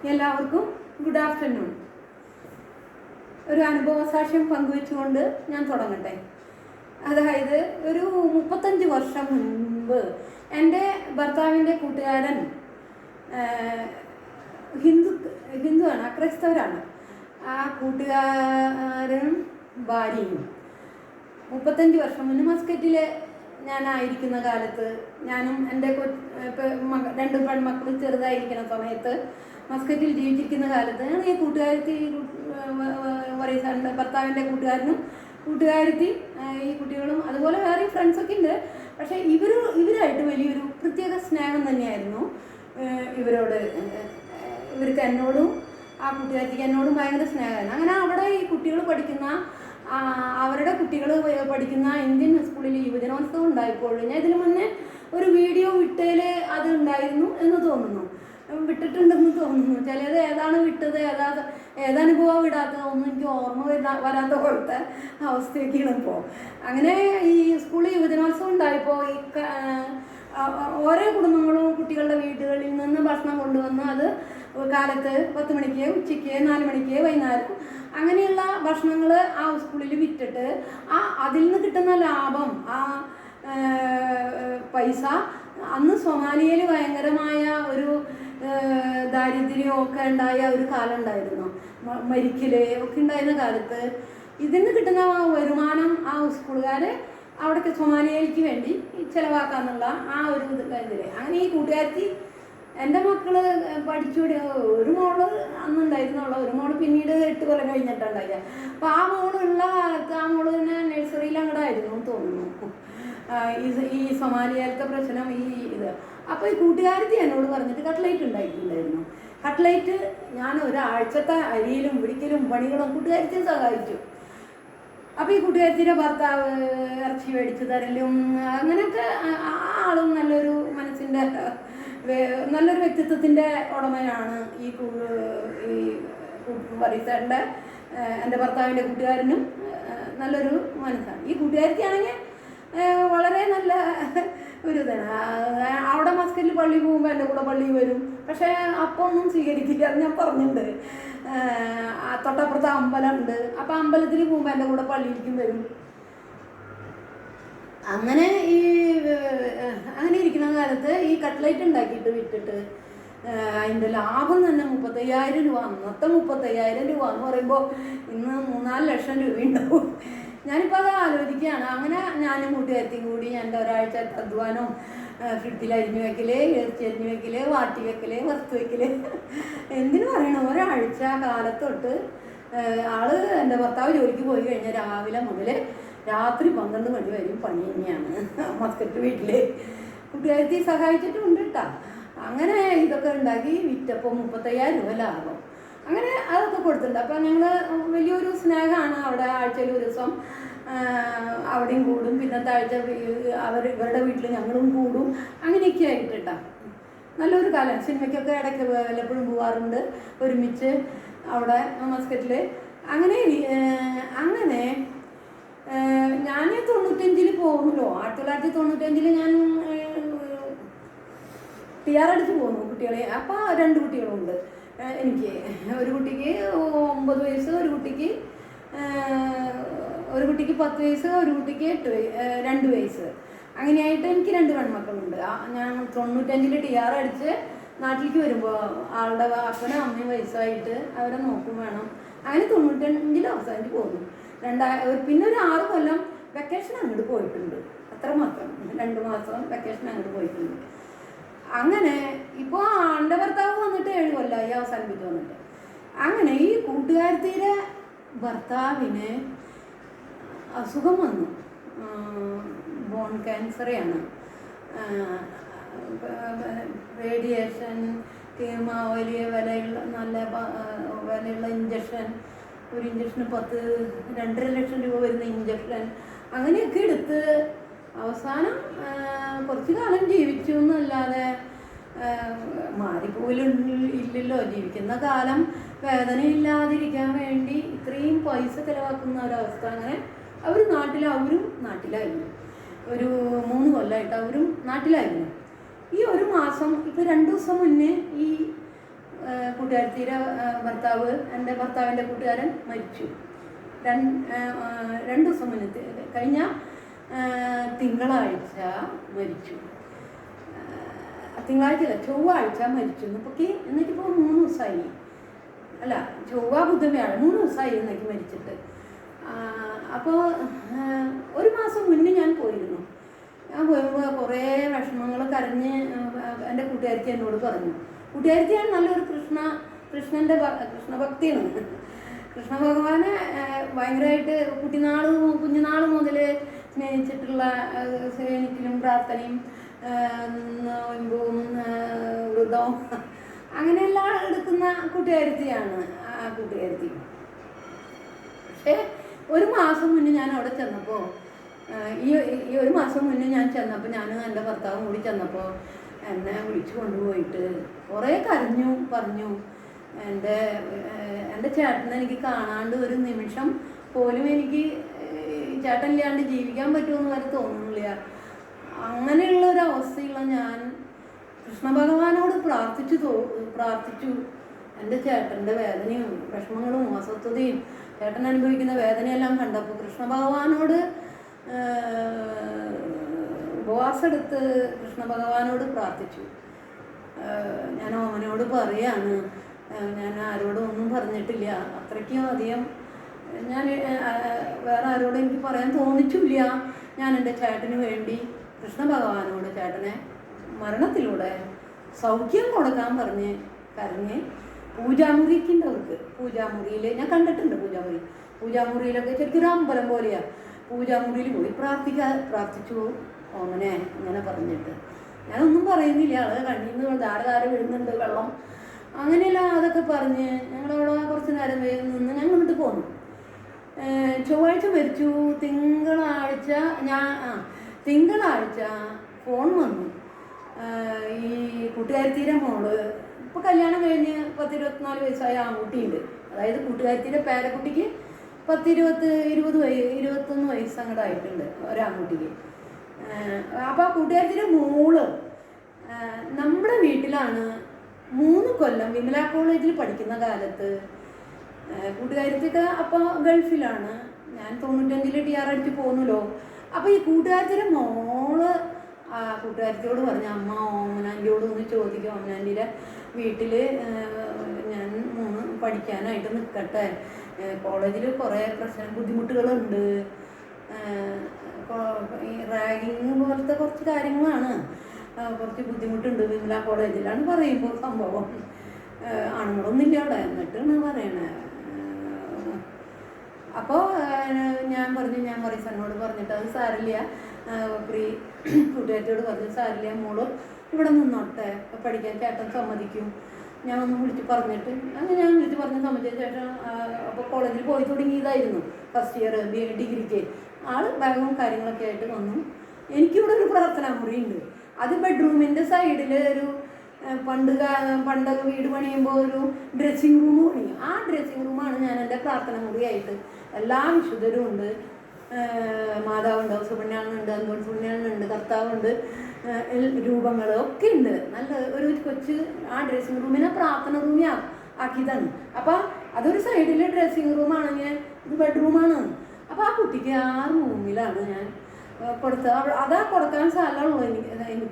എല്ലാവർക്കും good afternoon. ഒരു അനുഭവസാക്ഷ്യം പങ്കുവെച്ചുകൊണ്ട് ഞാൻ തുടങ്ങട്ടെ. അതായത് ഒരു 35 വർഷം മുൻപ് എൻ്റെ ഭർത്താവിൻ്റെ കൂട്ടുകാരൻ ഹിന്ദുവാണ്, അക്രൈസ്തവരാണ്. ആ കൂട്ടുകാരനും ഭാര്യയും 35 വർഷം മുന്നേ മസ്കറ്റിൽ ഞാനായിരിക്കുന്ന കാലത്ത്, ഞാനും എൻ്റെ രണ്ട് പെൺമക്കളും ചെറുതായിരിക്കുന്ന സമയത്ത് മസ്കറ്റിൽ ജീവിച്ചിരിക്കുന്ന കാലത്ത് ഞാൻ ഈ കൂട്ടുകാരത്തി ഭർത്താവിൻ്റെ കൂട്ടുകാരത്തി ഈ കുട്ടികളും അതുപോലെ വേറെ ഫ്രണ്ട്സൊക്കെ ഉണ്ട്. പക്ഷേ ഇവരായിട്ട് വലിയൊരു പ്രത്യേക സ്നേഹം തന്നെയായിരുന്നു ഇവർക്ക് എന്നോടും ആ കൂട്ടുകാരത്തിക്ക് എന്നോടും ഭയങ്കര സ്നേഹമായിരുന്നു. അങ്ങനെ അവിടെ ഈ കുട്ടികൾ അവരുടെ കുട്ടികൾ പഠിക്കുന്ന ഇന്ത്യൻ സ്കൂളിൽ യുവജനോത്സവം ഉണ്ടായപ്പോൾ ഞാൻ ഇതിനു മുന്നേ ഒരു വീഡിയോ വിട്ടതിൽ അത് ഉണ്ടായിരുന്നു എന്ന് തോന്നുന്നു, വിട്ടിട്ടുണ്ടെന്ന് തോന്നുന്നു. ചിലത് ഏതാണ് വിട്ടത്, ഏതനുഭവം വിടാത്തത് ഒന്നും എനിക്ക് ഓർമ്മ വരാത്ത പോലത്തെ അവസ്ഥയൊക്കെയാണ് ഇപ്പോൾ. അങ്ങനെ ഈ സ്കൂളിൽ യുവജനോത്സവം ഉണ്ടായപ്പോൾ ഓരോ കുടുംബങ്ങളും കുട്ടികളുടെ വീടുകളിൽ നിന്ന് ഭക്ഷണം കൊണ്ടുവന്ന് അത് കാലത്ത് 10 മണിക്ക്, ഉച്ചയ്ക്ക് 4 മണിക്ക്, വൈകുന്നേരം അങ്ങനെയുള്ള ഭക്ഷണങ്ങൾ ആ സ്കൂളിൽ വിറ്റിട്ട് അതിൽ നിന്ന് കിട്ടുന്ന ലാഭം, പൈസ, അന്ന് സൊമാലിയയിൽ ഭയങ്കരമായ ഒരു ദാരിദ്ര്യമൊക്കെ ഉണ്ടായ ഒരു കാലം ഉണ്ടായിരുന്നു, മരിക്കല് ഒക്കെ ഉണ്ടായിരുന്ന കാലത്ത് ഇതിന് കിട്ടുന്ന വരുമാനം ആ സ്കൂളുകാർ അവിടേക്ക് സൊമാലിയയിലേക്ക് വേണ്ടി ചിലവാക്കാന്നുള്ള ആ ഒരു ഇതിൽ അങ്ങനെ ഈ കൂട്ടുകാരത്തി എൻ്റെ മക്കൾ പഠിച്ചുകൂടി ഒരു മോള് അന്നുണ്ടായിരുന്നുള്ള, ഒരു മോള് പിന്നീട് 8 കൊല്ലം കഴിഞ്ഞിട്ടുണ്ടായില്ല. അപ്പോൾ ആ മോളുള്ള കാലത്ത് ആ മോള് തന്നെ നഴ്സറിയിൽ അങ്ങോട്ടായിരുന്നു തോന്നുന്നു ഈ സൊമാലിയയിലത്തെ പ്രശ്നം ഇത്. അപ്പോൾ ഈ കൂട്ടുകാരത്തി എന്നോട് പറഞ്ഞിട്ട് കട്ട്ലേറ്റ് ഉണ്ടായിട്ടുണ്ടായിരുന്നു. കട്ട്ലേറ്റ് ഞാൻ ഒരാഴ്ചത്തെ അരിയിലും പിടിക്കലും പണികളും കൂട്ടുകാരത്തിയും സഹായിച്ചു. അപ്പോൾ ഈ കൂട്ടുകാരത്തിൻ്റെ ഭർത്താവ് ഇറച്ചി മേടിച്ചു തരലും അങ്ങനെയൊക്കെ ആളും നല്ലൊരു മനസ്സിൻ്റെ നല്ലൊരു വ്യക്തിത്വത്തിൻ്റെ ഉടമയാണ് ഈ പരിസരൻ്റെ എൻ്റെ ഭർത്താവിൻ്റെ കൂട്ടുകാരനും നല്ലൊരു മനസ്സാണ്. ഈ കൂട്ടുകാരത്തിയാണെങ്കിൽ വളരെ നല്ല ഒരു ഇതാണ്. അവിടെ മസ്കറ്റിൽ പള്ളി പോകുമ്പോൾ എൻ്റെ കൂടെ പള്ളിയിൽ വരും, പക്ഷേ അപ്പം ഒന്നും സ്വീകരിക്കില്ല, അത് ഞാൻ പറഞ്ഞിട്ടുണ്ട്. തൊട്ടപ്പുറത്ത് അമ്പലമുണ്ട്, അപ്പം അമ്പലത്തിൽ പോകുമ്പോൾ എൻ്റെ കൂടെ പള്ളിയിലേക്കും വരും. അങ്ങനെ ഇരിക്കുന്ന കാലത്ത് ഈ കട്ട്ലേറ്റ് ഉണ്ടാക്കിയിട്ട് വിറ്റിട്ട് അതിൻ്റെ ലാഭം തന്നെ 35,000 രൂപ. അന്നത്തെ 35,000 രൂപ എന്ന് പറയുമ്പോൾ ഇന്ന് 3-4 ലക്ഷം രൂപ ഉണ്ടാവും. ഞാനിപ്പോൾ അത് ആലോചിക്കുകയാണ്. അങ്ങനെ ഞാനും കൂട്ടുകാരത്തിയും കൂടി എൻ്റെ ഒരാഴ്ച അധ്വാനം, ഫ്രിഡ്ജിൽ അരിഞ്ഞു വെക്കൽ, ഇറച്ചി അരിഞ്ഞു വെക്കൽ, വാട്ടി വെക്കൽ, വറുത്ത് വെക്കൽ, എന്തിനു പറയണം, ഒരാഴ്ച കാലത്തൊട്ട് എൻ്റെ ഭർത്താവ് ജോലിക്ക് പോയി കഴിഞ്ഞാൽ രാവിലെ മുതൽ രാത്രി 12 മണി വരെയും പണി തന്നെയാണ് മസ്കറ്റ് വീട്ടിൽ. കൂട്ടുകാരത്തി സഹായിച്ചിട്ടുണ്ട് കേട്ടോ. അങ്ങനെ ഇതൊക്കെ ഉണ്ടാക്കി വിറ്റപ്പോൾ 35,000 രൂപ ലാഭം. അങ്ങനെ അതൊക്കെ കൊടുത്തിട്ടുണ്ട്. അപ്പം ഞങ്ങൾ വലിയൊരു സ്നേഹമാണ്. അവിടെ ആഴ്ചയിൽ ഒരു ദിവസം അവിടെയും കൂടും, പിന്നത്തെ ആഴ്ച ഇവരുടെ വീട്ടിൽ ഞങ്ങളും കൂടും. അങ്ങനെയൊക്കെ ആയിട്ട് കേട്ടോ നല്ലൊരു കാലം. സിനിമയ്ക്കൊക്കെ ഇടയ്ക്ക് വല്ലപ്പോഴും പോകാറുണ്ട് ഒരുമിച്ച് അവിടെ മസ്കറ്റിൽ. അങ്ങനെ ഞാൻ 95 പോകുമല്ലോ. 1995 ഞാൻ PR അടിച്ച് പോകുന്നു കുട്ടികളെ. അപ്പോൾ 2 കുട്ടികളുണ്ട് എനിക്ക്. ഒരു കുട്ടിക്ക് 9 വയസ്സ്, ഒരു കുട്ടിക്ക് 10 വയസ്സ്, ഒരു കുട്ടിക്ക് 2 വയസ്സ്. അങ്ങനെയായിട്ട് എനിക്ക് 2 പെൺമക്കളുണ്ട്. ഞാൻ 95 TR അടിച്ച് നാട്ടിലേക്ക് വരുമ്പോൾ ആളുടെ അപ്പനും അമ്മയും വയസ്സായിട്ട് അവരെ നോക്കും വേണം. അങ്ങനെ 95 അവസാനിച്ച് പോകുന്നു. പിന്നെ ഒരു 6 കൊല്ലം വെക്കേഷൻ അങ്ങോട്ട് പോയിട്ടുണ്ട്, അത്രമാത്രം. 2 മാസം വെക്കേഷൻ അങ്ങോട്ട് പോയിട്ടുണ്ട്. അങ്ങനെ ഇപ്പോൾ ആളുടെ ഭർത്താവ് വന്നിട്ട് 7 കൊല്ലമായി അവസാനിപ്പിച്ച് വന്നിട്ട്. അങ്ങനെ ഈ കൂട്ടുകാരത്തിയുടെ ഭർത്താവിന് അസുഖം വന്നു, ബോൺ ക്യാൻസറാണ്. റേഡിയേഷൻ, വലിയ നല്ല വിലയുള്ള ഇഞ്ചക്ഷൻ, ഒരു ഇഞ്ചക്ഷന് 2.5 ലക്ഷം രൂപ വരുന്ന ഇഞ്ചക്ഷൻ, അങ്ങനെയൊക്കെ എടുത്ത് അവസാനം കുറച്ച് കാലം ജീവിച്ചു എന്നല്ലാതെ മാറിപ്പോയില്ലല്ലോ. ജീവിക്കുന്ന കാലം വേദനയില്ലാതിരിക്കാൻ വേണ്ടി ഇത്രയും പൈസ ചിലവാക്കുന്ന ഒരവസ്ഥ. അങ്ങനെ അവരും നാട്ടിലായിരുന്നു. ഒരു 3 കൊല്ലമായിട്ട് അവരും നാട്ടിലായിരുന്നു. ഈ ഒരു മാസം, ഇപ്പോൾ 2 ദിവസം മുന്നേ ഈ കൂട്ടുകാരത്തിയുടെ ഭർത്താവ്, എൻ്റെ ഭർത്താവിൻ്റെ കൂട്ടുകാരൻ മരിച്ചു. 2 ദിവസം മുന്നേ, കഴിഞ്ഞ തിങ്കളാഴ്ച മരിച്ചു. തിങ്കളാഴ്ച ചൊവ്വാഴ്ച മരിച്ചു. എന്നിട്ടിപ്പോൾ 3 ദിവസമായി, അല്ല ചൊവ്വ ബുധൻ വ്യാഴം 3 ദിവസമായി എന്നൊക്കെ മരിച്ചിട്ട്. അപ്പോൾ 1 മാസം മുന്നേ ഞാൻ പോയിരുന്നു. ഞാൻ പോയപ്പോൾ കുറേ വിഷമങ്ങൾ കരഞ്ഞ് എൻ്റെ കൂട്ടുകാരത്തി എന്നോട് പറഞ്ഞു. കൂട്ടുകാരത്തിയാണ് നല്ലൊരു കൃഷ്ണഭക്തിയാണ്. കൃഷ്ണ ഭഗവാനെ ഭയങ്കരമായിട്ട് കുഞ്ഞുനാൾ മുതൽ സ്നേഹിച്ചിട്ടുള്ള, സ്നേഹിക്കലും പ്രാർത്ഥനയും നോയമ്പും വ്രതവും അങ്ങനെയെല്ലാം എടുക്കുന്ന കൂട്ടുകാരത്തിയാണ് ആ കൂട്ടുകാരത്തി. പക്ഷേ 1 മാസം മുന്നേ ഞാൻ അവിടെ ചെന്നപ്പോൾ, ഈ 1 മാസം മുന്നേ ഞാൻ ചെന്നപ്പോൾ, ഞാനും എൻ്റെ ഭർത്താവും കൂടി ചെന്നപ്പോൾ എന്നെ വിളിച്ചു കൊണ്ടുപോയിട്ട് കുറേ കരഞ്ഞു പറഞ്ഞു. എൻ്റെ ചേട്ടനെ എനിക്ക് കാണാണ്ട് ഒരു നിമിഷം പോലും എനിക്ക് ചേട്ടനില്ലാണ്ട് ജീവിക്കാൻ പറ്റുമെന്ന് വരെ തോന്നുന്നില്ല. അങ്ങനെയുള്ള ഒരു അവസ്ഥയുള്ള ഞാൻ കൃഷ്ണ ഭഗവാനോട് പ്രാർത്ഥിച്ചു. എൻ്റെ ചേട്ടൻ്റെ വേദനയും വിഷമങ്ങളും അസ്വസ്ഥതയും ചേട്ടൻ അനുഭവിക്കുന്ന വേദനയെല്ലാം കണ്ടപ്പോൾ കൃഷ്ണ ഭഗവാനോട് ഉപവാസമെടുത്ത് കൃഷ്ണ ഭഗവാനോട് പ്രാർത്ഥിച്ചു. ഞാൻ അവനോട് പറയാണ്, ഞാൻ ആരോടും ഒന്നും പറഞ്ഞിട്ടില്ല. അത്രയ്ക്കും അധികം ഞാൻ വേറെ ആരോടും എനിക്ക് പറയാൻ തോന്നിച്ചില്ല. ഞാൻ എൻ്റെ ചേട്ടന് വേണ്ടി കൃഷ്ണ ഭഗവാനോട് ചേട്ടനെ മരണത്തിലൂടെ സൗഖ്യം കൊടുക്കാൻ പറഞ്ഞ് കരഞ്ഞ് പൂജാമുറിക്കുണ്ടവർക്ക്, പൂജാമുറിയിൽ ഞാൻ കണ്ടിട്ടുണ്ട്. പൂജാമുറിയിലൊക്കെ ശരിക്കും ഒരു അമ്പലം പോലെയാണ്. പൂജാമുറിയിൽ പോയി പ്രാർത്ഥിച്ചു ഓമനെ അങ്ങനെ പറഞ്ഞിട്ട്. ഞാനൊന്നും പറയുന്നില്ല. ആള് കണ്ണിൽ നിന്ന് ധാര വീഴുന്നുണ്ട് വെള്ളം, അങ്ങനെയല്ല അതൊക്കെ പറഞ്ഞ് ഞങ്ങളവിടെ കുറച്ച് നേരം നിന്ന് ഞങ്ങൾ ഇങ്ങോട്ട് പോന്നു. ചൊവ്വാഴ്ച മരിച്ചു. തിങ്കളാഴ്ച ഫോൺ വന്നു. ഈ കൂട്ടുകാരത്തിയുടെ മോള് ഇപ്പോൾ കല്യാണം കഴിഞ്ഞ് 10-24 വയസ്സായ ആൺകുട്ടിയുണ്ട്. അതായത് കൂട്ടുകാരത്തിൻ്റെ പേരക്കുട്ടിക്ക് 21 വയസ്സ് അങ്ങോട്ട് ആയിട്ടുണ്ട് ഒരാൺകുട്ടിക്ക്. അപ്പോൾ ആ കൂട്ടുകാരത്തിൻ്റെ മോള് നമ്മുടെ വീട്ടിലാണ് 3 കൊല്ലം വിമല കോളേജിൽ പഠിക്കുന്ന കാലത്ത്. കൂട്ടുകാരത്തിയൊക്കെ അപ്പോൾ ഗൾഫിലാണ്. ഞാൻ 95 TR അടിച്ച് പോന്നല്ലോ. അപ്പോൾ ഈ കൂട്ടുകാരത്തിൻ്റെ മോള് കൂട്ടുകാരത്തിയോട് പറഞ്ഞു, അമ്മ ഓമനാൻ്റിയോട് ഒന്ന് ചോദിക്കും, ഓമനാൻ്റിയുടെ വീട്ടിൽ ഞാൻ പഠിക്കാനായിട്ട് നിൽക്കട്ടെ, കോളേജിൽ കുറേ ബുദ്ധിമുട്ടുകളുണ്ട്, ഈ റാഗിങ് പോലത്തെ കുറച്ച് കാര്യങ്ങളാണ്, കുറച്ച് ബുദ്ധിമുട്ടുണ്ട് വിമല കോളേജിലാണ് പറയുമ്പോൾ സംഭവം. ആണുങ്ങളൊന്നുമില്ല അവിടെ. എന്നിട്ടാണ് പറയണേ. അപ്പോൾ ഞാൻ മറിസനോട് പറഞ്ഞിട്ട് അത് സാരില്ല, കൂട്ടുകാരത്തോട് പറഞ്ഞു സാരില്ല, മോള് ഇവിടെ നിന്നോട്ടെ, പഠിക്കാൻ ചേട്ടൻ സമ്മതിക്കും. ഞാൻ ഒന്ന് വിളിച്ച് പറഞ്ഞിട്ട് അങ്ങനെ ഞാൻ വിളിച്ച് പറഞ്ഞ് സമ്മതിച്ച ശേഷം അപ്പോൾ കോളേജിൽ പോയി തുടങ്ങിയതായിരുന്നു. ഫസ്റ്റ് ഇയർ ഡിഗ്രിക്ക്. ബാഗും കാര്യങ്ങളൊക്കെ ആയിട്ട് വന്നു. എനിക്കിവിടെ ഒരു പ്രാർത്ഥനാ മുറിയുണ്ട്. അത് ബെഡ്റൂമിൻ്റെ സൈഡിൽ ഒരു പണ്ടൊക്കെ വീട് പണിയുമ്പോൾ ഒരു ഡ്രസ്സിങ് റൂം പണിയും. ആ ഡ്രസ്സിങ് റൂമാണ് ഞാൻ എൻ്റെ പ്രാർത്ഥന മുറിയായിട്ട്. എല്ലാ വിശുദ്ധരും ഉണ്ട്. മാതാവുണ്ട്, സുബ്രഹ്മണ്യനുണ്ട്, അന്തോൺ സുബ്രഹ്മണ്യനുണ്ട്, കർത്താവുണ്ട്, രൂപങ്ങളൊക്കെ ഉണ്ട്. നല്ല ഒരു കൊച്ച് ആ ഡ്രസ്സിങ് റൂമിനെ പ്രാർത്ഥന റൂമി ആക്കിയതാണ്. അപ്പോൾ അതൊരു സൈഡിൽ ഡ്രസ്സിങ് റൂമാണെങ്കിൽ ഇത് ബെഡ്റൂമാണ്. അപ്പോൾ ആ കുട്ടിക്ക് ആ റൂമിലാണ് ഞാൻ അതാ കൊടുക്കാൻ സ്ഥലമുള്ളൂ എനിക്ക്.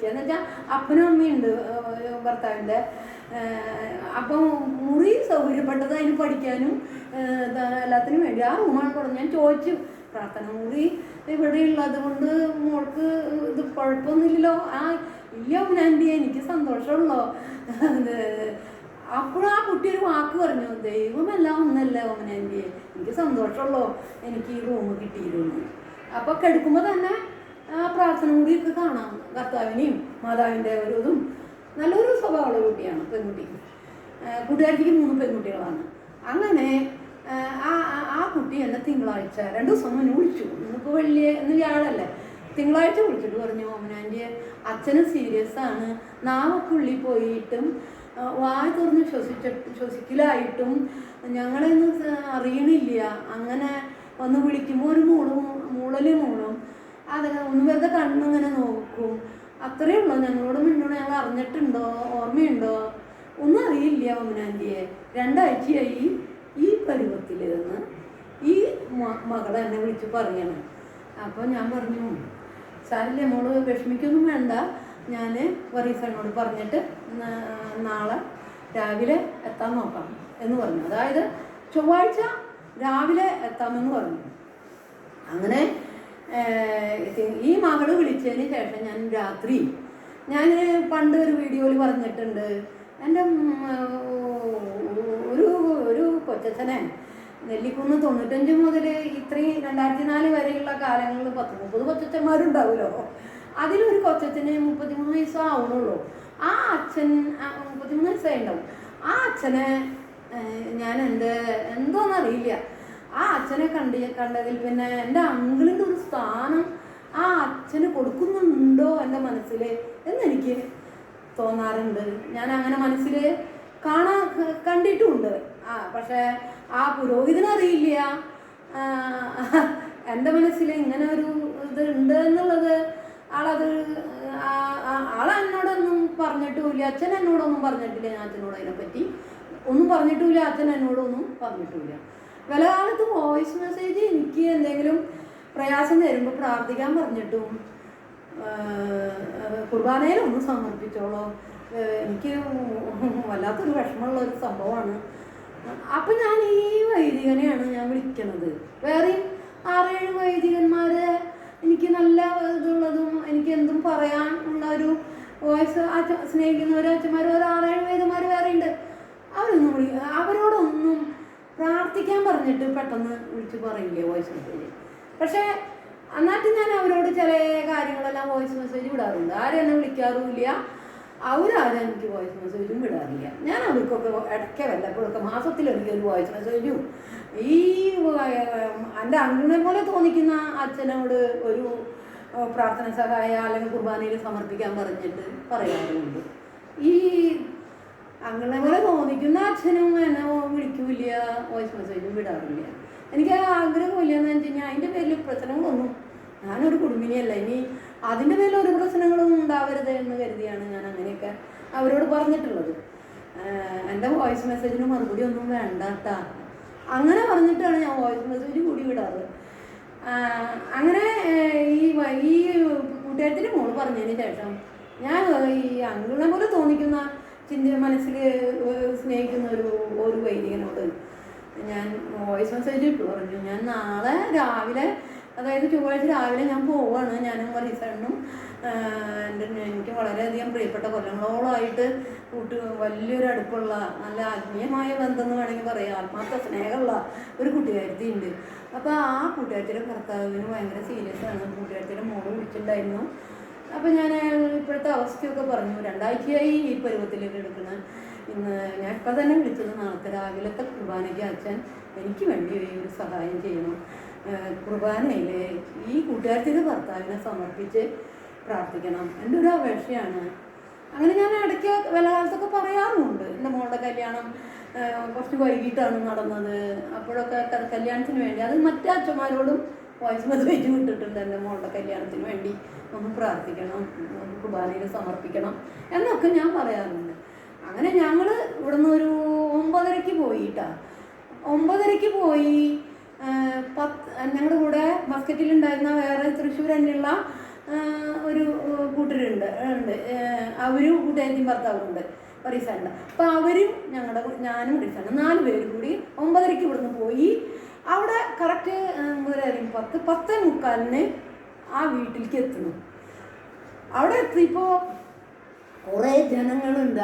എന്ന് വെച്ചാൽ അപ്പനും അമ്മയുണ്ട് ഭർത്താവിൻ്റെ. അപ്പം മുറി സൗകര്യപ്പെട്ടത് അതിന് പഠിക്കാനും എല്ലാത്തിനും വേണ്ടി ആ റൂമാണ് കൊടുത്തത്. ഞാൻ ചോദിച്ചു, പ്രാർത്ഥന മുറി ഇവിടെ ഉള്ളത് കൊണ്ട് മോൾക്ക് ഇത് കുഴപ്പമൊന്നുമില്ലല്ലോ? ഇല്ല ഓമനാൻ്റി, എനിക്ക് സന്തോഷമുള്ളോ. അപ്പോഴും ആ കുട്ടി ഒരു വാക്ക് പറഞ്ഞു, ദൈവമെല്ലാം ഒന്നല്ലേ ഓമനാൻ്റി, എനിക്ക് സന്തോഷമുള്ളോ എനിക്ക് ഈ റൂം കിട്ടിയിരുന്നു. അപ്പോൾ കിടക്കുമ്പോൾ തന്നെ പ്രാർത്ഥന കൂടിയൊക്കെ കാണാം. കർത്താവിനെയും മാതാവിൻ്റെ ഒരു ഇതും നല്ലൊരു സ്വഭാവമുള്ള കുട്ടിയാണ്, പെൺകുട്ടി. കൂട്ടുകാരിക്ക് 3 പെൺകുട്ടികളാണ്. അങ്ങനെ ആ കുട്ടി എന്നെ തിങ്കളാഴ്ച 2 ദിവസം മുന്നേ വിളിച്ചു. ഇന്നിപ്പോൾ ഇന്ന് വ്യാഴമല്ലേ, തിങ്കളാഴ്ച വിളിച്ചിട്ട് പറഞ്ഞു, ഓമനാൻ്റി അച്ഛന് സീരിയസ് ആണ്, നാവൊക്കെ പോയിട്ടും വായ തുറന്ന് ശ്വസിക്കലായിട്ടും ഞങ്ങളെയൊന്നും അറിയണില്ല. അങ്ങനെ വന്ന് വിളിക്കുമ്പോൾ ഒരു മൂളും അതൊക്കെ ഒന്ന് വെറുതെ കണ്ണിങ്ങനെ നോക്കും, അത്രയേ ഉള്ളൂ. ഞങ്ങളോട് മുന്നോട്ട് ഞങ്ങൾ അറിഞ്ഞിട്ടുണ്ടോ, ഓർമ്മയുണ്ടോ ഒന്നും അറിയില്ല ഓമനാൻ്റിയെ, 2 ആഴ്ചയായി ഈ പരുവത്തിൽ നിന്ന് ഈ മകളെ എന്നെ വിളിച്ച് പറയണം. അപ്പോൾ ഞാൻ പറഞ്ഞു, സാരില്ല മോള് വിഷമിക്കൊന്നും വേണ്ട, ഞാൻ വറീസനോട് പറഞ്ഞിട്ട് നാളെ രാവിലെ എത്താൻ നോക്കാം എന്ന് പറഞ്ഞു. അതായത് ചൊവ്വാഴ്ച രാവിലെ എത്താമെന്ന് പറഞ്ഞു. അങ്ങനെ ഈ മകൾ വിളിച്ചതിന് ശേഷം ഞാൻ രാത്രി, ഞാൻ പണ്ട് ഒരു വീഡിയോയിൽ പറഞ്ഞിട്ടുണ്ട്, എൻ്റെ ഒരു കൊച്ചച്ഛനെ നെല്ലിക്കുന്ന് 95 മുതൽ ഇത്രയും 2004 വരെയുള്ള കാലങ്ങളിൽ 10-30 കൊച്ചച്ഛന്മാരുണ്ടാവുമല്ലോ. അതിലൊരു കൊച്ചച്ഛന് 33 വയസ്സാവുന്നുള്ളൂ. ആ അച്ഛൻ 33 വയസ്സായി ഉണ്ടാവും. ആ അച്ഛനെ ഞാൻ എന്തോന്നറിയില്ല, ആ അച്ഛനെ കണ്ടതിൽ പിന്നെ എൻ്റെ അങ്കിളിൻ്റെ ഒരു സ്ഥാനം ആ അച്ഛന് കൊടുക്കുന്നുണ്ടോ എൻ്റെ മനസ്സിൽ എന്നെനിക്ക് തോന്നാറുണ്ട്. ഞാൻ അങ്ങനെ മനസ്സിൽ കണ്ടിട്ടുമുണ്ട്. പക്ഷേ ആ പുരോഹിതനറിയില്ല എൻ്റെ മനസ്സിൽ ഇങ്ങനെ ഒരു ഇത് ഉണ്ട് എന്നുള്ളത്. ആളെന്നോടൊന്നും പറഞ്ഞിട്ടുമില്ല, അച്ഛൻ എന്നോടൊന്നും പറഞ്ഞിട്ടില്ല. ഞാൻ അച്ഛനോട് അതിനെപ്പറ്റി ഒന്നും പറഞ്ഞിട്ടുമില്ല, അച്ഛൻ എന്നോടൊന്നും പറഞ്ഞിട്ടുമില്ല. പല കാലത്ത് വോയിസ് മെസ്സേജ് എനിക്ക് എന്തെങ്കിലും പ്രയാസം തരുമ്പോൾ പ്രാർത്ഥിക്കാൻ പറഞ്ഞിട്ടും കുർബാനയിലൊന്നും സമർപ്പിച്ചോളോ, എനിക്ക് വല്ലാത്തൊരു വിഷമമുള്ളൊരു സംഭവമാണ്. അപ്പം ഞാൻ ഈ വൈദികനെയാണ് ഞാൻ വിളിക്കണത്. വേറെയും 6-7 വൈദികന്മാരെ എനിക്ക് നല്ല ഇതുള്ളതും എനിക്ക് എന്തും പറയാൻ ഉള്ള ഒരു വോയിസ് സ്നേഹിക്കുന്നവർ അച്ഛന്മാർ ഒരു 6-7 വൈദ്യന്മാർ വേറെ ഉണ്ട്. അവരോടൊന്നും പ്രാർത്ഥിക്കാൻ പറഞ്ഞിട്ട് പെട്ടെന്ന് വിളിച്ച് പറയില്ലേ വോയിസ് മെസ്സേജ്. പക്ഷേ എന്നിട്ട് ഞാൻ അവരോട് ചില കാര്യങ്ങളെല്ലാം വോയിസ് മെസ്സേജ് വിടാറുണ്ട്. ആരും എന്നെ വിളിക്കാറുമില്ല, അവരാരും എനിക്ക് വോയിസ് മെസ്സേജും വിടാറില്ല. ഞാൻ അവർക്കൊക്കെ ഇടയ്ക്ക് വല്ലപ്പോഴൊക്കെ മാസത്തിലൊരിക്കൽ ഒരു വോയിസ് മെസ്സേജും ഈ എൻ്റെ അങ്കിളിനെ പോലെ തോന്നിക്കുന്ന അച്ഛനോട് ഒരു പ്രാർത്ഥന സഹായം അല്ലെങ്കിൽ കുർബാനയിൽ സമർപ്പിക്കാൻ പറഞ്ഞിട്ട് പറയാറുണ്ട്. ഈ അങ്കിളിനെ പോലെ തോന്നിക്കുന്ന അച്ഛനും എന്നെ വിളിക്കൂല, വോയിസ് മെസ്സേജും വിടാറില്ല. എനിക്ക് ആഗ്രഹമില്ല എന്ന് വെച്ച് കഴിഞ്ഞാൽ അതിൻ്റെ പേരിൽ പ്രശ്നങ്ങളൊന്നും, ഞാനൊരു കുടുംബിനിയല്ല, ഇനി അതിൻ്റെ പേരിൽ ഒരു പ്രശ്നങ്ങളും ഉണ്ടാവരുത് എന്ന് കരുതിയാണ് ഞാൻ അങ്ങനെയൊക്കെ അവരോട് പറഞ്ഞിട്ടുള്ളത്. എൻ്റെ വോയിസ് മെസ്സേജിന് മറുപടി ഒന്നും വേണ്ട കേട്ടാ, അങ്ങനെ പറഞ്ഞിട്ടാണ് ഞാൻ വോയിസ് മെസ്സേജ് കൂടി വിടാറ്. അങ്ങനെ ഈ കൂട്ടുകാരത്തിൻ്റെ മോള് പറഞ്ഞതിന് ശേഷം ഞാൻ ഈ അങ്കിളിനെ പോലെ തോന്നിക്കുന്ന മനസ്സിൽ സ്നേഹിക്കുന്ന ഒരു വൈദികനോട് ഞാൻ വോയിസ് മെസ്സേജ് ഇട്ടു പറഞ്ഞു, ഞാൻ നാളെ രാവിലെ, അതായത് ചൊവ്വാഴ്ച രാവിലെ ഞാൻ പോവുകയാണ്. ഞാനും വറീസണ്ണും എനിക്ക് വളരെയധികം പ്രിയപ്പെട്ട കൊല്ലങ്ങളോളമായിട്ട് വലിയൊരു അടുപ്പുള്ള നല്ല ആത്മീയമായ ബന്ധം എന്ന് വേണമെങ്കിൽ പറയാം, ആത്മാർത്ഥ സ്നേഹമുള്ള ഒരു കൂട്ടുകാരത്തി ഉണ്ട്. അപ്പോൾ ആ കൂട്ടുകാരത്തിയുടെ ഭർത്താവിന് ഭയങ്കര സീരിയസ് ആണ്. കൂട്ടുകാരത്തിയുടെ മോള് വിളിച്ചിട്ടുണ്ടായിരുന്നു. അപ്പോൾ ഞാൻ ഇപ്പോഴത്തെ അവസ്ഥയൊക്കെ പറഞ്ഞു. 2 ആഴ്ചയായി ഈ പരുവത്തിലേക്ക് എടുക്കുന്നത്. ഇന്ന് ഞാൻ ഇപ്പം തന്നെ വിളിച്ചത്, നാളത്തെ രാവിലത്തെ കുർബാനയ്ക്ക് അച്ഛൻ എനിക്ക് വേണ്ടി ഒരു സഹായം ചെയ്യണം. കുർബാനയിൽ ഈ കൂട്ടുകാരത്തിൻ്റെ ഭർത്താവിനെ സമർപ്പിച്ച് പ്രാർത്ഥിക്കണം, എൻ്റെ ഒരു അപേക്ഷയാണ്. അങ്ങനെ ഞാൻ ഇടയ്ക്ക് വല്ല കാലത്തൊക്കെ പറയാറുമുണ്ട്. എൻ്റെ മോളുടെ കല്യാണം കുറച്ച് വൈകിട്ടാണ് നടന്നത്. അപ്പോഴൊക്കെ കല്യാണത്തിന് വേണ്ടി അത് മറ്റേ അച്ഛന്മാരോടും വോയിസ് മെസ്സേജ് വിട്ടിട്ടുണ്ട്, എൻ്റെ മോളുടെ കല്യാണത്തിന് വേണ്ടി ഒന്ന് പ്രാർത്ഥിക്കണം, കുർബാനയിൽ സമർപ്പിക്കണം എന്നൊക്കെ ഞാൻ പറയാറുണ്ട്. അങ്ങനെ ഞങ്ങൾ ഇവിടുന്ന് ഒരു 9:30 പോയിട്ടാ. 9:30 പോയി. ഞങ്ങളുടെ കൂടെ മസ്കറ്റിലുണ്ടായിരുന്ന വേറെ തൃശ്ശൂർ തന്നെയുള്ള ഒരു കൂട്ടരുണ്ട്, അവരും കൂട്ടുകാരിയും ഭർത്താവുണ്ട്, വറീസണ്ണ. അപ്പോൾ അവരും ഞാനും വറീസണ്ണ 4 പേര് കൂടി 9:30 ഇവിടുന്ന് പോയി. അവിടെ കറക്റ്റ് 10:45 ആ വീട്ടിലേക്ക് എത്തുന്നു. അവിടെ എത്തിയപ്പോൾ കുറേ ജനങ്ങളുണ്ട്.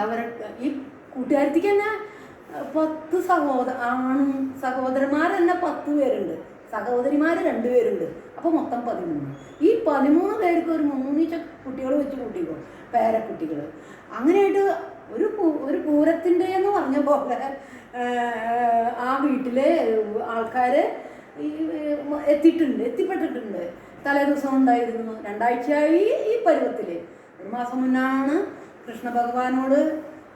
ഈ കൂട്ടുകാരത്തിക്ക് തന്നെ 10 സഹോദരന്മാർ തന്നെ 10 പേരുണ്ട്, സഹോദരിമാർ 2 പേരുണ്ട്. അപ്പോൾ മൊത്തം 13. ഈ 13 പേർക്ക് ഒരു 3 കുട്ടികൾ വെച്ച് കൂട്ടിക്കോ, പേരക്കുട്ടികൾ. അങ്ങനെയായിട്ട് ഒരു പൂരത്തിൻ്റെ എന്ന് പറഞ്ഞ പോലെ ആ വീട്ടിലെ ആൾക്കാർ എത്തിപ്പെട്ടിട്ടുണ്ട്. തലേദിവസം ഉണ്ടായിരുന്നു. 2 ആഴ്ചയായി ഈ പരുവത്തിൽ. 1 മാസം മുന്നാണ് കൃഷ്ണ ഭഗവാനോട്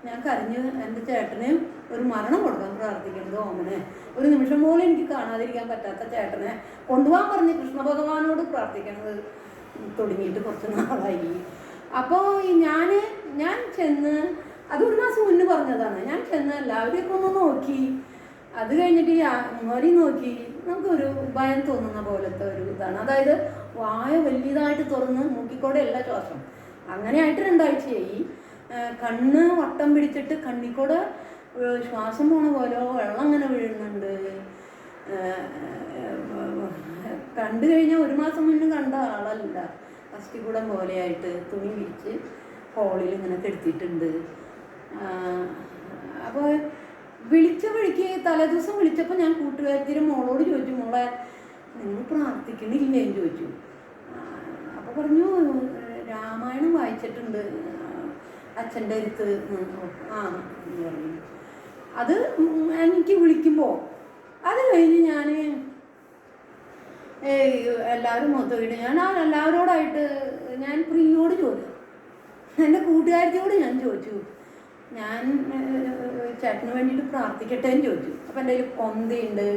ഞാൻ കരഞ്ഞ് എൻ്റെ ചേട്ടന് ഒരു മരണം കൊടുക്കാൻ പ്രാർത്ഥിക്കുന്നത്. ഓമനെ ഒരു നിമിഷം പോലും എനിക്ക് കാണാതിരിക്കാൻ പറ്റാത്ത ചേട്ടനെ കൊണ്ടുപോകാൻ പറഞ്ഞ് കൃഷ്ണ ഭഗവാനോട് പ്രാർത്ഥിക്കുന്നത് തുടങ്ങിയിട്ട് കുറച്ച് നാളായി. അപ്പോൾ ഞാൻ ചെന്ന് അത് 1 മാസം മുന്നേ പറഞ്ഞതാണ്. ഞാൻ ചെന്ന് എല്ലാവരെയൊക്കെ ഒന്ന് നോക്കി. അത് കഴിഞ്ഞിട്ട് ഈ മോരി നോക്കി. നമുക്കൊരു ഭയം തോന്നുന്ന പോലത്തെ ഒരു ഇതാണ്. അതായത് വായ വലിയതായിട്ട് തുറന്ന് മൂക്കിക്കൂടെ എല്ലാ ശ്വാസം. അങ്ങനെയായിട്ട് 2 ആഴ്ചയായി. കണ്ണ് വട്ടം പിടിച്ചിട്ട് കണ്ണിക്കൂടെ ശ്വാസം പോണ പോലെ വെള്ളം അങ്ങനെ വീഴുന്നുണ്ട്. കണ്ടു കഴിഞ്ഞാൽ 1 മാസം മുന്നേ കണ്ട ആളല്ല. അസ്ഥികൂടം പോലെയായിട്ട് തുണി വിരിച്ച് ഹോളിൽ ഇങ്ങനെ കെടുത്തിയിട്ടുണ്ട്. അപ്പോൾ വിളിച്ച വഴിക്ക് തലേദിവസം വിളിച്ചപ്പോൾ ഞാൻ കൂട്ടുകാരത്തിൻ്റെ മോളോട് ചോദിച്ചു, മോളെ നിങ്ങൾ പ്രാർത്ഥിക്കണില്ലേ എന്ന് ചോദിച്ചു. അപ്പോൾ പറഞ്ഞു രാമായണം വായിച്ചിട്ടുണ്ട് അച്ഛൻ്റെ അടുത്ത്. ആ എന്ന് പറഞ്ഞു. അത് എനിക്ക് വിളിക്കുമ്പോൾ അത് കഴിഞ്ഞ് ഞാൻ എല്ലാവരും മൊത്തമായിട്ട് ഞാൻ എല്ലാവരോടായിട്ട് ഞാൻ പ്രിയോട് ചോദിച്ചു, എൻ്റെ കൂട്ടുകാരിയോട് ഞാൻ ചോദിച്ചു, ഞാൻ ചേട്ടന് വേണ്ടിയിട്ട് പ്രാർത്ഥിക്കട്ടെ എന്ന് ചോദിച്ചു. അപ്പോൾ എൻ്റെ കയ്യിൽ കൊന്തയുണ്ട്.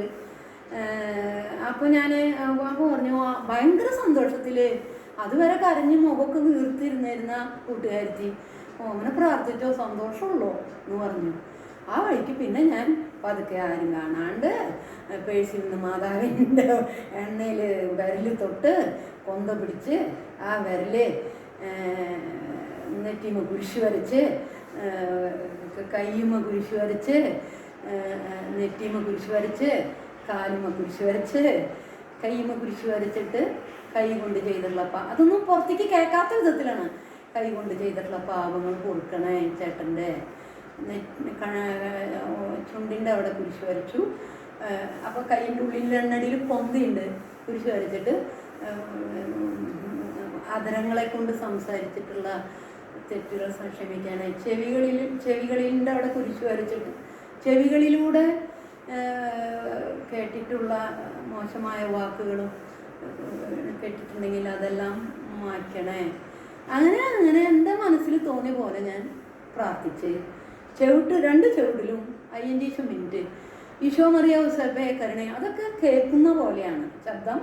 അപ്പോൾ ഞാൻ അപ്പോൾ പറഞ്ഞു ഭയങ്കര സന്തോഷത്തിൽ അതുവരെ കരഞ്ഞ് മുഖമൊക്കെ വീർത്തിരുന്നിരുന്ന കൂട്ടുകാരത്തി ഓമനെ പ്രാർത്ഥിച്ചോ സന്തോഷമുള്ളോ എന്ന് പറഞ്ഞു. ആ വഴിക്ക് പിന്നെ ഞാൻ പതുക്കെ ആരും കാണാണ്ട് പേഴ്സിൽ നിന്ന് മാതാവിൻ്റെ എണ്ണയിൽ വിരൽ തൊട്ട് കൊന്ത പിടിച്ച് ആ വിരൽ നെറ്റിമ കുരിശ് വരച്ച് കയ്യുമ്മ കുരിശ് വരച്ച് നെറ്റിമ കുരിശ് വരച്ച് കാലുമ്മ കുരിശ് വരച്ച് കയ്യുമ്മ കുരിശ് വരച്ചിട്ട് കൈ കൊണ്ട് ചെയ്തിട്ടുള്ള അതൊന്നും പുറത്തേക്ക് കേൾക്കാത്ത വിധത്തിലാണ് കൈ കൊണ്ട് ചെയ്തിട്ടുള്ള പാപങ്ങൾ കൊടുക്കണേ ചേട്ടൻ്റെ ചുണ്ടിൻ്റെ അവിടെ കുരിശ് വരച്ചു. അപ്പോൾ കൈയിൻ്റെ ഉള്ളിൽ എണ്ണടിയിൽ കൊന്തയുണ്ട്. കുരിശ് വരച്ചിട്ട് അതരങ്ങളെ കൊണ്ട് സംസാരിച്ചിട്ടുള്ള തെറ്റുകൾ ക്ഷമിക്കാനായി ചെവികളിൻ്റെ അവിടെ കുരിശ് വരച്ചിട്ട് ചെവികളിലൂടെ കേട്ടിട്ടുള്ള മോശമായ വാക്കുകളും കേട്ടിട്ടുണ്ടെങ്കിൽ അതെല്ലാം മാറ്റണേ. അങ്ങനെ എൻ്റെ മനസ്സിൽ തോന്നിയ പോലെ ഞാൻ പ്രാർത്ഥിച്ച് 2 ചുവട്ടിലും 5 മിനിറ്റ് ഈശോ മറിയ ഔസേപ്പേ കരുണേ അതൊക്കെ കേൾക്കുന്ന പോലെയാണ്. ശബ്ദം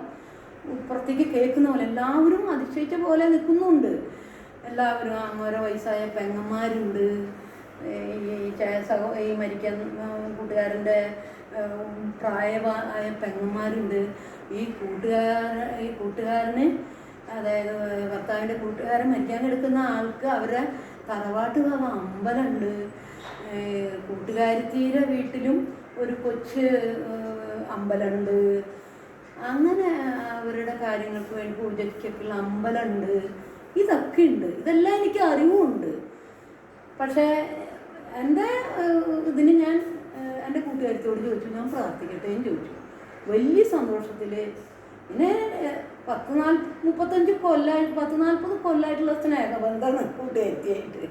പുറത്തേക്ക് കേൾക്കുന്ന പോലെ എല്ലാവരും അതിശയിച്ച പോലെ നിൽക്കുന്നുണ്ട്. എല്ലാവരും ഓരോ വയസ്സായ പെങ്ങന്മാരുണ്ട്. ഈ മരിക്കാൻ കൂട്ടുകാരൻ്റെ പ്രായമായ പെങ്ങന്മാരുണ്ട്. ഈ കൂട്ടുകാരന് അതായത് ഭർത്താവിൻ്റെ കൂട്ടുകാരൻ മരിക്കാൻ കിടക്കുന്ന ആൾക്ക് അവരുടെ തറവാട്ട് അമ്പലമുണ്ട്. കൂട്ടുകാരത്തിയുടെ വീട്ടിലും ഒരു കൊച്ച് അമ്പലമുണ്ട്. അങ്ങനെ അവരുടെ കാര്യങ്ങൾക്ക് വേണ്ടി പൂജയ്ക്കൊക്കെയുള്ള അമ്പലമുണ്ട്. ഇതൊക്കെ ഉണ്ട്. ഇതെല്ലാം എനിക്ക് അറിവുമുണ്ട്. പക്ഷേ എൻ്റെ ഇതിന് ഞാൻ എൻ്റെ കൂട്ടുകാരത്തോട് ചോദിച്ചു, ഞാൻ പ്രാർത്ഥിക്കട്ടെ എന്ന് ചോദിച്ചു. വലിയ സന്തോഷത്തിൽ പിന്നെ 35 കൊല്ലമായിട്ടുള്ള സ്നേഹബന്ധമാണ് കൂട്ടുകാരത്തിയായിട്ട്.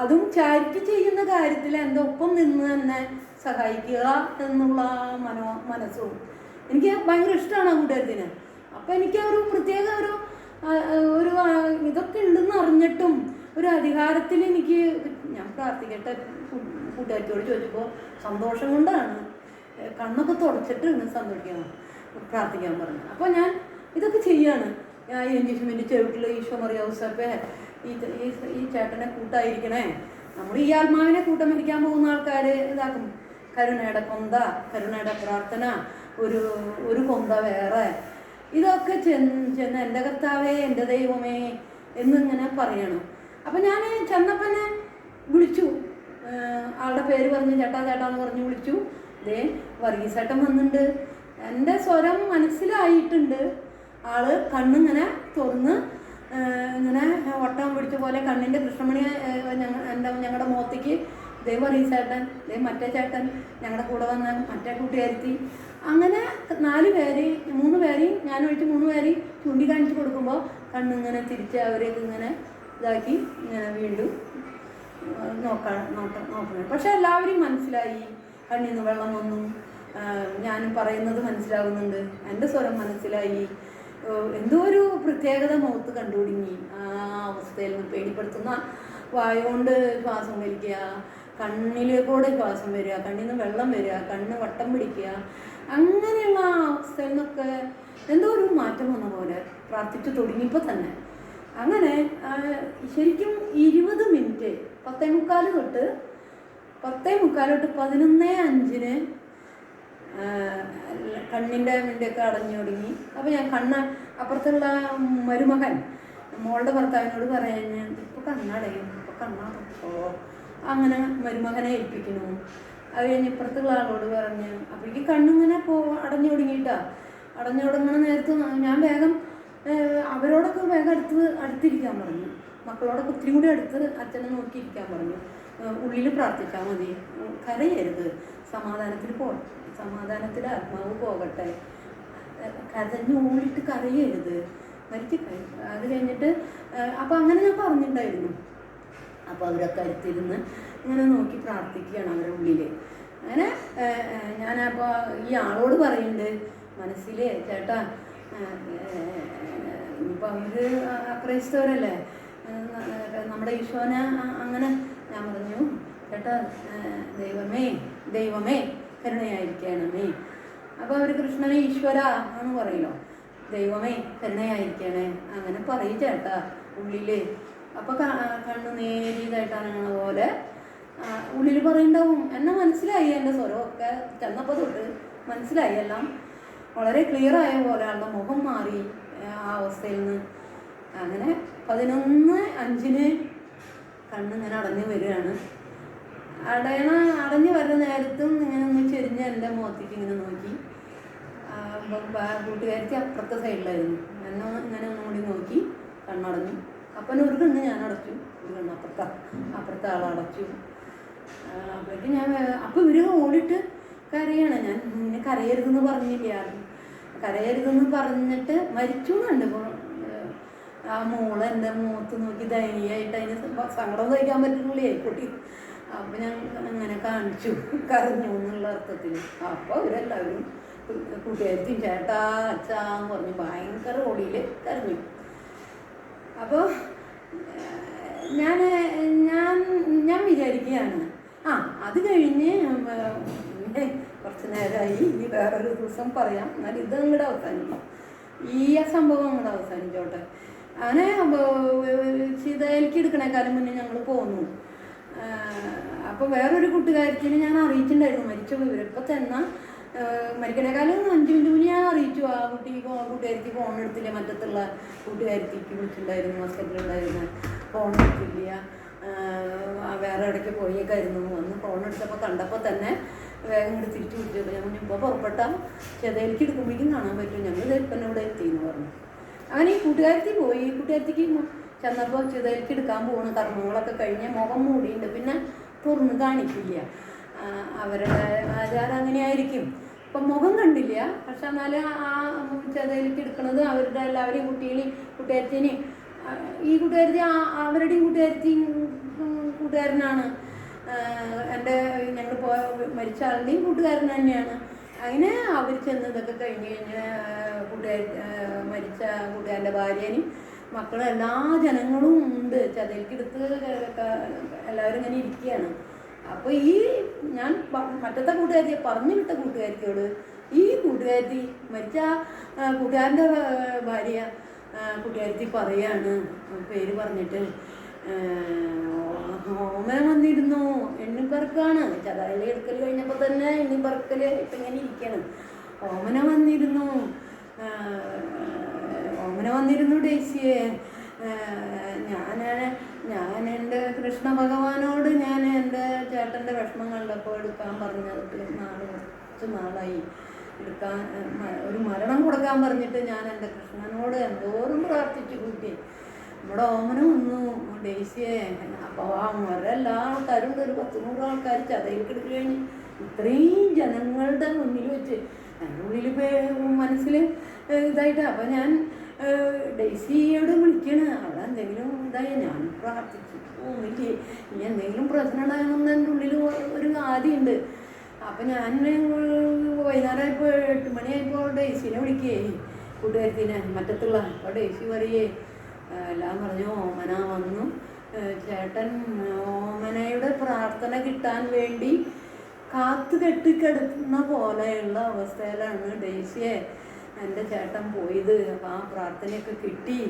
അതും ചാരിറ്റി ചെയ്യുന്ന കാര്യത്തിൽ എൻ്റെ ഒപ്പം നിന്ന് തന്നെ സഹായിക്കുക എന്നുള്ള മനസ്സും എനിക്ക് ഭയങ്കര ഇഷ്ടമാണ് ആ കൂട്ടുകാരത്തിന്. അപ്പോൾ എനിക്ക് ഒരു പ്രത്യേക ഒരു ഇതൊക്കെ ഉണ്ടെന്ന് അറിഞ്ഞിട്ടും ഒരു അധികാരത്തിൽ എനിക്ക് ഞാൻ പ്രാർത്ഥിക്കട്ടെ കൂട്ടുകാരത്തോട് ചോദിച്ചപ്പോൾ സന്തോഷം കൊണ്ടാണ് കണ്ണൊക്കെ തുടച്ചിട്ട് സന്തോഷിക്കണം പ്രാർത്ഥിക്കാൻ പറഞ്ഞു. അപ്പോൾ ഞാൻ ഇതൊക്കെ ചെയ്യാണ്. ഞാൻ എൻഗേജ്മെൻറ്റ് ചെവിട്ടിൽ ഈശോ മറിയ ഔസേപ്പേ ഈ ചേട്ടനെ കൂട്ടായിരിക്കണേ. നമ്മൾ ഈ ആത്മാവിനെ കൂട്ടം മരിക്കാൻ പോകുന്ന ആൾക്കാർ ഇതാക്കും. കരുണയുടെ കൊന്ത, കരുണയുടെ പ്രാർത്ഥന, ഒരു കൊന്ത വേറെ. ഇതൊക്കെ ചെന്ന് എൻ്റെ കർത്താവേ എൻ്റെ ദൈവമേ എന്നിങ്ങനെ പറയണം. അപ്പം ഞാൻ ചെന്നപ്പനെ വിളിച്ചു. ആളുടെ പേര് പറഞ്ഞ് ചേട്ടാന്ന് പറഞ്ഞ് വിളിച്ചു. ദേ വർഗീസേട്ടൻ വന്നിട്ടുണ്ട്. എൻ്റെ സ്വരം മനസ്സിലായിട്ടുണ്ട്. ആള് കണ്ണിങ്ങനെ തുറന്ന് ഇങ്ങനെ വട്ടം പിടിച്ച പോലെ കണ്ണിൻ്റെ കൃഷ്ണമണി ഞങ്ങളുടെ മുഖത്തേക്ക് ദേ വർഗീസേട്ടൻ, ദേ മറ്റേ ചേട്ടൻ, ഞങ്ങളുടെ കൂടെ വന്ന മറ്റേ കൂട്ടുകാരത്തി, അങ്ങനെ 3 പേരെയും ഞാൻ ഒഴിച്ച് 3 പേരെയും ചൂണ്ടിക്കാണിച്ച് കൊടുക്കുമ്പോൾ കണ്ണിങ്ങനെ തിരിച്ച് അവരേക്ക് ഇങ്ങനെ ഇതാക്കി ഇങ്ങനെ വീണ്ടും നോക്കണം. പക്ഷെ എല്ലാവരും മനസ്സിലായി. കണ്ണിൽ നിന്ന് വെള്ളം വന്നു. ഞാനും പറയുന്നത് മനസ്സിലാകുന്നുണ്ട്. എൻ്റെ സ്വരം മനസ്സിലായി. എന്തോ ഒരു പ്രത്യേകത മുഖത്ത് കണ്ടുപിടുങ്ങി. ആ അവസ്ഥയിൽ നിന്ന് പേടിപ്പെടുത്തുന്ന വായുകൊണ്ട് ശ്വാസം വലിക്കുക, കണ്ണിൽ കൂടെ ശ്വാസം വരിക, കണ്ണിൽ നിന്ന് വെള്ളം വരിക, കണ്ണ് വട്ടം പിടിക്കുക, അങ്ങനെയുള്ള അവസ്ഥയിൽ നിന്നൊക്കെ എന്തോ ഒരു മാറ്റം വന്ന പോലെ പ്രാർത്ഥിച്ചു തുടങ്ങിയപ്പോൾ തന്നെ. അങ്ങനെ ശരിക്കും 20 മിനിറ്റ് 10:45 തൊട്ട് 11:05 കണ്ണിൻ്റെ മിൻ്റെയൊക്കെ അടഞ്ഞു തുടങ്ങി. അപ്പോൾ ഞാൻ അപ്പുറത്തുള്ള മരുമകൻ മോളുടെ ഭർത്താവിനോട് പറയാൻ, ഇപ്പോൾ കണ്ണടയും, ഇപ്പോൾ കണ്ണടച്ചോ, അങ്ങനെ മരുമകനെ ഏൽപ്പിക്കുന്നു. അത് കഴിഞ്ഞ് ഇപ്പുറത്തുള്ള ആളോട് പറഞ്ഞ്, അപ്പോഴേക്ക് കണ്ണിങ്ങനെ അടഞ്ഞു തുടങ്ങണ നേരത്ത് ഞാൻ വേഗം അവരോടൊക്കെ വേഗം അടുത്തിരിക്കാൻ പറഞ്ഞു. മക്കളോടൊക്കെ ഒത്തിരി കൂടി അടുത്ത് അച്ഛനെ നോക്കിയിരിക്കാൻ പറഞ്ഞു. ഉള്ളിൽ പ്രാർത്ഥിച്ചാൽ മതി, കരയരുത്, സമാധാനത്തിൽ ആത്മാവ് പോകട്ടെ, കരഞ്ഞ് ഓടിയിട്ട് കരയരുത്, മരിച്ചു അത് കഴിഞ്ഞിട്ട്. അപ്പോൾ അങ്ങനെ ഞാൻ പറഞ്ഞിട്ടുണ്ടായിരുന്നു. അപ്പോൾ അവരൊക്കെ അടുത്തിരുന്ന് ഇങ്ങനെ നോക്കി പ്രാർത്ഥിക്കുകയാണ് അവരുടെ ഉള്ളിൽ. അങ്ങനെ ഞാനപ്പോൾ ഈ ആളോട് പറയുന്നുണ്ട് മനസ്സിൽ, ചേട്ടാ ഇപ്പം അവർ ക്രൈസ്തവരല്ലേ, നമ്മുടെ ഈശോനെ അങ്ങനെ. ഞാൻ പറഞ്ഞു, ചേട്ടാ ദൈവമേ കരുണയായിരിക്കണമേ. അപ്പോൾ അവർ കൃഷ്ണനെ ഈശ്വര എന്ന് പറയല്ലോ, ദൈവമേ കരുണയായിരിക്കണേ അങ്ങനെ പറയും ചേട്ടാ ഉള്ളിൽ. അപ്പോൾ കണ്ണ് നേരിയതായിട്ടാണ് പോലെ ഉള്ളിൽ പറയുന്നുണ്ടാവും. എന്നെ മനസ്സിലായി, എൻ്റെ സ്വരമൊക്കെ ചെന്നപ്പോൾ തൊട്ട് മനസ്സിലായി, എല്ലാം വളരെ ക്ലിയറായ പോലെ. ആളുടെ മുഖം മാറി ആ അവസ്ഥയിൽ നിന്ന്. അങ്ങനെ 11:05 കണ്ണിങ്ങനെ അടഞ്ഞു വരികയാണ്. അടഞ്ഞു വരുന്ന നേരത്തും ഇങ്ങനെ ഒന്ന് ചെരിഞ്ഞ് എൻ്റെ മുഖത്തേക്ക് ഇങ്ങനെ നോക്കി. കൂട്ടുകാരിക്ക് അപ്പുറത്തെ സൈഡിലായിരുന്നു. എന്നെ ഇങ്ങനെ ഒന്നുകൂടി നോക്കി കണ്ണടഞ്ഞു. അപ്പം ഒരു കണ്ണ് ഞാൻ അടച്ചു, ഒരു കണ്ണ് അപ്പുറത്തെ ആളടച്ചു. അപ്പോഴേക്കും അപ്പോൾ ഇവർ ഓടിയിട്ട് കരയാണ്. ഞാൻ ഇങ്ങനെ കരയരുതെന്ന് പറഞ്ഞില്ല, കരയരുതെന്ന് പറഞ്ഞിട്ട് മരിച്ചു എന്നുണ്ട്. ഇപ്പോൾ ആ മോള് എൻ്റെ മുഖത്ത് നോക്കി ദയനീയമായിട്ട് അതിന് സങ്കടം സഹിക്കാൻ പറ്റുന്നില്ലേ കുട്ടി. അപ്പോൾ ഞാൻ അങ്ങനെ കാണിച്ചു, കരഞ്ഞു എന്നുള്ള അർത്ഥത്തിൽ. അപ്പോൾ അവരെല്ലാവരും കൂട്ടുകാരി ചേട്ടാ അച്ഛാന്ന് പറഞ്ഞ് ഭയങ്കര ഓടിയിൽ കരഞ്ഞു. അപ്പോൾ ഞാൻ വിചാരിക്കുകയാണ്, അത് കഴിഞ്ഞ് കുറച്ച് നേരമായി, ഇനി വേറൊരു ദിവസം പറയാം, എന്നാലും ഇത് അങ്ങോട്ട് അവസാനിക്കും, ഈ സംഭവം അങ്ങോട്ട് അവസാനിച്ചോട്ടെ. അങ്ങനെ സീതയിലേക്ക് എടുക്കണേക്കാലം മുന്നേ ഞങ്ങൾ പോന്നു. അപ്പോൾ വേറൊരു കൂട്ടുകാരത്തിന് ഞാൻ അറിയിച്ചിട്ടുണ്ടായിരുന്നു മരിച്ച വിവരം. ഇപ്പോൾ തന്നെ മരിക്കണേക്കാലം 5 മിനിറ്റ് മുന്നേ ഞാൻ അറിയിച്ചു. ആ കൂട്ടുകാരിക്ക് ഫോൺ എടുത്തില്ല, മറ്റത്തുള്ള കൂട്ടുകാരിക്ക് വിളിച്ചിട്ടുണ്ടായിരുന്നു, ഹോസ്പിറ്റലുണ്ടായിരുന്നു, ഫോൺ എടുത്തില്ല, വേറെ ഇടയ്ക്ക് പോയേക്കായിരുന്നു. വന്ന് ഫോൺ എടുത്തപ്പോൾ കണ്ടപ്പോൾ തന്നെ വേഗം ഇങ്ങോട്ട് തിരിച്ചു വിളിച്ചപ്പോൾ ഞാൻ ഇപ്പോൾ പുറപ്പെട്ടാൽ ചെതയിലേക്ക് എടുക്കുമ്പോഴേക്കും കാണാൻ പറ്റും, ഞങ്ങൾ ഇപ്പം ഇവിടെ എത്തിയെന്ന് പറഞ്ഞു. അങ്ങനെ ഈ കൂട്ടുകാരത്തി പോയി. കൂട്ടുകാരത്തിക്ക് ചെന്നപ്പോൾ ചെതയിലേക്ക് എടുക്കാൻ പോകുന്ന കർമ്മങ്ങളൊക്കെ കഴിഞ്ഞ് മുഖം മൂടിയുണ്ട്, പിന്നെ തുറന്ന് കാണിക്കില്ല. അവരുടെ ആചാരം അങ്ങനെയായിരിക്കും. ഇപ്പം മുഖം കണ്ടില്ല, പക്ഷെ എന്നാലും ആ ചെതയിലേക്ക് എടുക്കുന്നത് അവരുടെ എല്ലാവരെയും കൂട്ടുകാരത്തിന് ഈ കൂട്ടുകാരത്തി അവരുടെയും കൂട്ടുകാരനാണ്. എൻ്റെ ഞങ്ങൾ മരിച്ച ആളുടെയും കൂട്ടുകാരൻ തന്നെയാണ്. അങ്ങനെ അവർ ചെന്നതൊക്കെ കഴിഞ്ഞ് മരിച്ച കൂട്ടുകാരൻ്റെ ഭാര്യനും മക്കളും എല്ലാ ജനങ്ങളും ഉണ്ട്. ചതയിലെടുത്ത് എല്ലാവരും ഇങ്ങനെ ഇരിക്കുകയാണ്. അപ്പോൾ ഈ ഞാൻ മറ്റത്തെ കൂട്ടുകാരിയെ പറഞ്ഞു വിട്ട കൂട്ടുകാരിയോട് ഈ കൂട്ടുകാരി മരിച്ച കൂട്ടുകാരൻ്റെ ഭാര്യ കൂട്ടുകാരത്തി പറയാണ്, പേര് പറഞ്ഞിട്ട്, ഓമന വന്നിരുന്നു, എണ്ണിപ്പറക്കാണ്. ചതയിലെ എടുക്കൽ കഴിഞ്ഞപ്പോൾ തന്നെ എണ്ണിപ്പറക്കൽ ഇപ്പം ഇങ്ങനെ ഇരിക്കുകയാണ്. ഓമന വന്നിരുന്നു ഡേസിയെ. ഞാൻ എൻ്റെ കൃഷ്ണ ഭഗവാനോട് ഞാൻ എൻ്റെ ചേട്ടൻ്റെ വിഷമം കണ്ടപ്പോൾ എടുക്കാൻ പറഞ്ഞത് കുറച്ച് നാളായി. ഒരു മരണം കൊടുക്കാൻ പറഞ്ഞിട്ട് ഞാൻ എൻ്റെ കൃഷ്ണനോട് എന്തോരം പ്രാർത്ഥിച്ചു കൂട്ടി. നമ്മുടെ ഓമന വന്നു ഡേസിയെ. അപ്പോൾ അവരെല്ലാ ആൾക്കാരും ഒരു 10-100 ആൾക്കാർ ചതയിലേക്ക് എടുത്തു കഴിഞ്ഞ് ഇത്രയും ജനങ്ങളുടെ മുന്നിൽ വെച്ച് എൻ്റെ ഉള്ളിൽ മനസ്സിൽ ഇതായിട്ട്. അപ്പോൾ ഞാൻ ഡേസിയോട് വിളിക്കണ്, അവിടെ എന്തെങ്കിലും ഇതായി. ഞാൻ പ്രാർത്ഥിച്ചു ഒന്നില്ലേ, ഇനി എന്തെങ്കിലും പ്രശ്നം ഉണ്ടാകുന്ന എൻ്റെ ഉള്ളിൽ ഒരു ആദ്യമുണ്ട്. അപ്പം ഞാൻ വൈകുന്നേരമായപ്പോൾ 8 മണിയായപ്പോൾ ഡേസിനെ വിളിക്കേ, കൂട്ടുകാരത്തിനെ മറ്റത്തുള്ള. അപ്പോൾ ഡേസി പറയേ എല്ലാം പറഞ്ഞു, ഓമന വന്നു, ചേട്ടൻ ഓമനയുടെ പ്രാർത്ഥന കിട്ടാൻ വേണ്ടി കാത്തു കെട്ടിക്കിടക്കുന്ന പോലെയുള്ള അവസ്ഥയിലാണ് ഡേസിയെ എൻ്റെ ചേട്ടൻ പോയത്. അപ്പോൾ ആ പ്രാർത്ഥനയൊക്കെ കിട്ടി,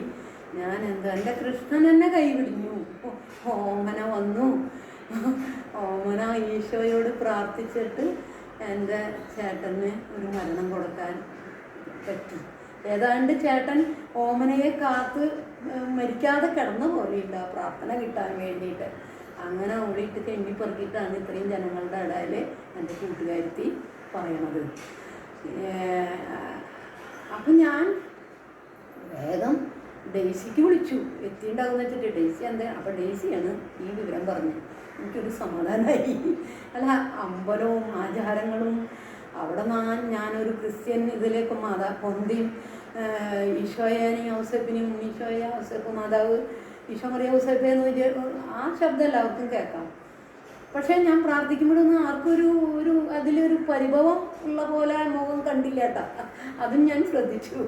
ഞാൻ എന്താ, എൻ്റെ കൃഷ്ണൻ എന്നെ കൈവിടിഞ്ഞു. ഓമന വന്നു. ഓമന ഈശോയോട് പ്രാർത്ഥിച്ചിട്ട് എൻ്റെ ചേട്ടന് ഒരു മരണം കൊടുക്കാൻ പറ്റി. ഏതാണ്ട് ചേട്ടൻ ഓമനയെ കാത്ത് മരിക്കാതെ കിടന്ന പോലെയുണ്ട് ആ പ്രാർത്ഥന കിട്ടാൻ വേണ്ടിയിട്ട്. അങ്ങനെ ഓടിയിട്ട് തെന്നിപ്പെറുക്കിയിട്ടാണ് ഇത്രയും ജനങ്ങളുടെ ഇടയിൽ എൻ്റെ കൂട്ടുകാരത്തി പറയണത്. അപ്പം ഞാൻ വേഗം ഡെയ്സിക്ക് വിളിച്ചു. എത്തിയിട്ടുണ്ടാകുന്ന വെച്ചിട്ട് ഡെയ്സി എന്താ, അപ്പം ഡെയ്സിയാണ് ഈ വിവരം പറഞ്ഞത്. എനിക്കൊരു സമാധാനമായി. അല്ല, അമ്പലവും ആചാരങ്ങളും അവിടെ ഞാനൊരു ക്രിസ്ത്യൻ ഇതിലേക്ക് പൊന്തിയും ഈശോയേനെയും ഔസേപ്പിനെയും ഉണ്ണീശോയെ ഔസേപ്പ് മാതാവ് ഈശോ മറിയ ഔസേപ്പ് എന്ന് വെച്ച് ആ ശബ്ദം എല്ലാവർക്കും കേൾക്കാം. പക്ഷേ ഞാൻ പ്രാർത്ഥിക്കുമ്പോഴൊന്നും ആർക്കൊരു അതിലൊരു പരിഭവം ഉള്ള പോലെ മുഖം കണ്ടില്ല കേട്ടോ. അതും ഞാൻ ശ്രദ്ധിച്ചു.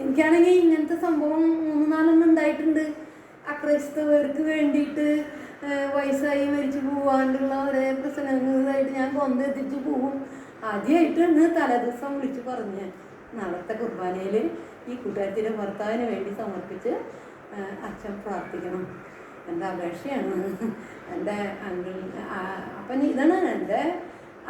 എനിക്കാണെങ്കിൽ ഇങ്ങനത്തെ സംഭവം 3-4 ഉണ്ടായിട്ടുണ്ട്. അക്രൈസ്തവർക്ക് വേണ്ടിയിട്ട് വയസ്സായി മരിച്ചു പോവാണ്ടുള്ള ഒരേ പ്രശ്നങ്ങളായിട്ട് ഞാൻ കൊണ്ടെത്തിച്ച് പോവും. ആദ്യമായിട്ടാണ് തലേദിവസം വിളിച്ച് പറഞ്ഞ് നാളത്തെ കുർബാനയിൽ ഈ കൂട്ടുകാരത്തിൻ്റെ ഭർത്താവിന് വേണ്ടി സമർപ്പിച്ച് അച്ഛൻ പ്രാർത്ഥിക്കണം, എൻ്റെ അപേക്ഷയാണ്. എൻ്റെ അങ്കിൾ അപ്പം ഇതാണ്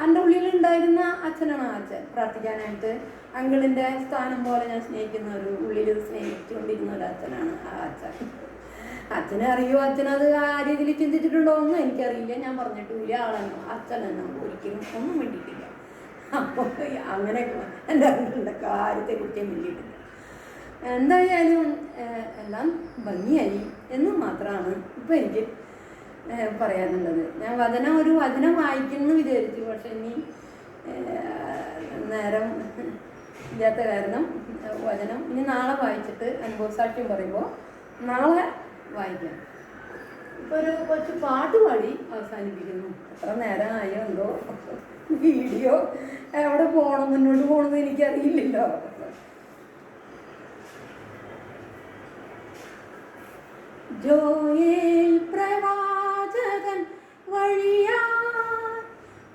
എൻ്റെ ഉള്ളിലുണ്ടായിരുന്ന അച്ഛനാണ് ആ അച്ഛൻ. പ്രാർത്ഥിക്കാനായിട്ട് അങ്കിളിൻ്റെ സ്ഥാനം പോലെ ഞാൻ സ്നേഹിക്കുന്ന ഉള്ളിൽ സ്നേഹിച്ചുകൊണ്ടിരുന്ന ഒരു അച്ഛനാണ് ആ അച്ഛൻ. അച്ഛനെ അറിയോ, അച്ഛനത് ആ രീതിയിൽ ചിന്തിച്ചിട്ടുണ്ടോ ഒന്നും എനിക്കറിയില്ല. ഞാൻ പറഞ്ഞിട്ടില്ല. ആളെന്നോ അച്ഛനെന്നോ ഒരിക്കലും ഒന്നും വേണ്ടിയിട്ടില്ല. അപ്പോൾ അങ്ങനെ എൻ്റെ അങ്കിളിൻ്റെ കാര്യത്തെക്കുറിച്ച് വേണ്ടിയിട്ടില്ല. എന്തായാലും എല്ലാം ഭംഗിയായി എന്ന് മാത്രമാണ് ഇപ്പം എനിക്ക് പറയാനുള്ളത്. ഞാൻ ഒരു വചനം വായിക്കുമെന്ന് വിചാരിച്ചു. പക്ഷെ ഇനി നേരം ഇല്ലാത്ത കാരണം വചനം ഇനി നാളെ വായിച്ചിട്ട് അനുഭവസാക്ഷ്യം പറയുമ്പോൾ നാളെ വായിക്കാം. ഇപ്പോൾ ഒരു കുറച്ച് പാട്ട് പാടി അവസാനിപ്പിക്കുന്നു. എത്ര നേരമായോ എന്തോ. വീഡിയോ എവിടെ പോകണം, മുന്നോട്ട് പോകണമെന്ന് എനിക്കറിയില്ലല്ലോ. ജോയേൽ പ്രവാചകൻ വഴിയാ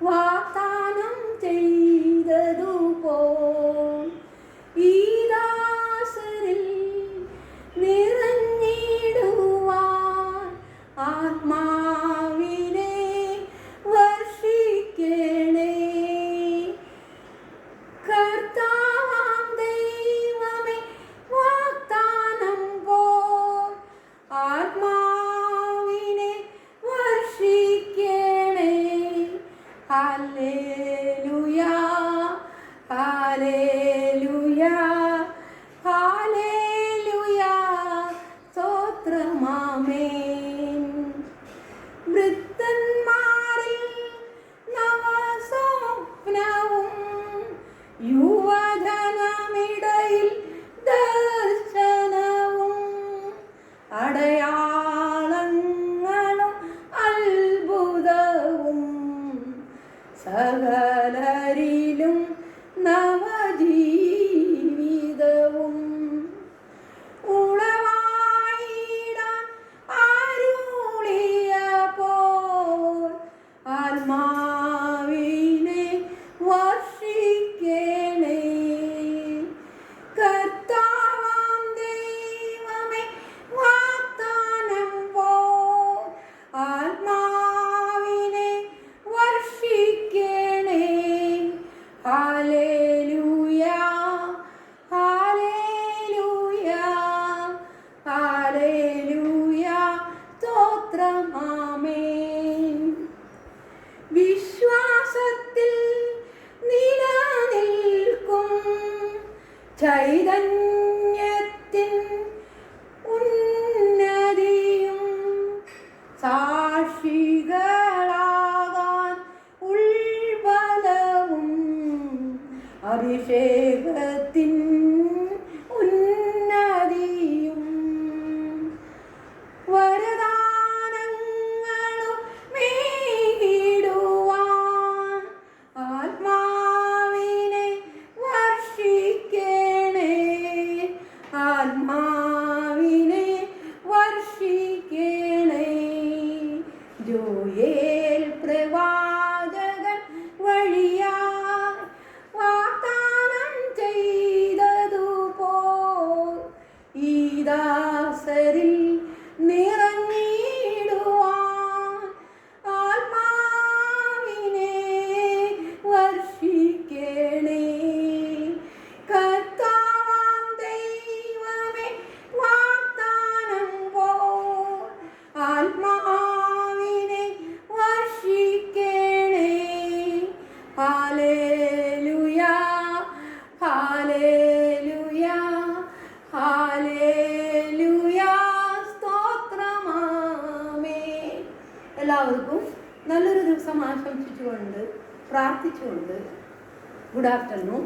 വാഗ്ദാനം ചെയ്തതുപോൽ ഈ ദാസരിൽ നിറഞ്ഞിടുവാൻ ആത്മാവിനെ വർഷിക്കണേ. കർത്താവാം ദൈവമേ വാഗ്ദാനം പോൽ ആത്മാവിനെ വർഷിക്കണേ. ഹല്ലേലൂയാ ഹല്ലേലൂയാ ഹല്ലേലൂയാ സ്തോത്രമാമേൻ. വൃദ്ധന്മാരിൽ നവസ്വപ്നവും യുവജനമിടയിൽ ദർശനവും അടയാളങ്ങളും അത്ഭുതവും സകലരിലും നവജീവിതവും ഉളവായിടാൻ അരുളിയപ്പോൾ ആത്മാവിനെ വർഷിക്കണേ. കർത്താവാം ദൈവമേ വാഗ്ദാനം പോൽ ആത്മാവിനെ വർഷിക്കണേ. ഹല്ലേലൂയാ ഹല്ലേലൂയാ ഹല്ലേലൂയാ സ്തോത്രമാമേൻ. വിശ്വാസത്തിൽ നിലനിൽക്കും ചൈതന്യത്തിൻ ഉന്നതിയും സാക്ഷികളാകാൻ ഉൾബലവും അഭിഷേകത്തിൻ ഉന്നതിയും വരദാനങ്ങളും മേകിടുവാൻ ആത്മാവിനെ വർഷിക്കണേ. ആത്മാവിനെ വർഷിക്കണേ. ജോയേൽ പ്രവാചകൻ വഴിയായി വാഗ്ദാനം ചെയ്തതുപോൽ ദിവസം ആശംസിച്ചുകൊണ്ട് പ്രാർത്ഥിച്ചുകൊണ്ട് ഗുഡ് ആഫ്റ്റർനൂൺ.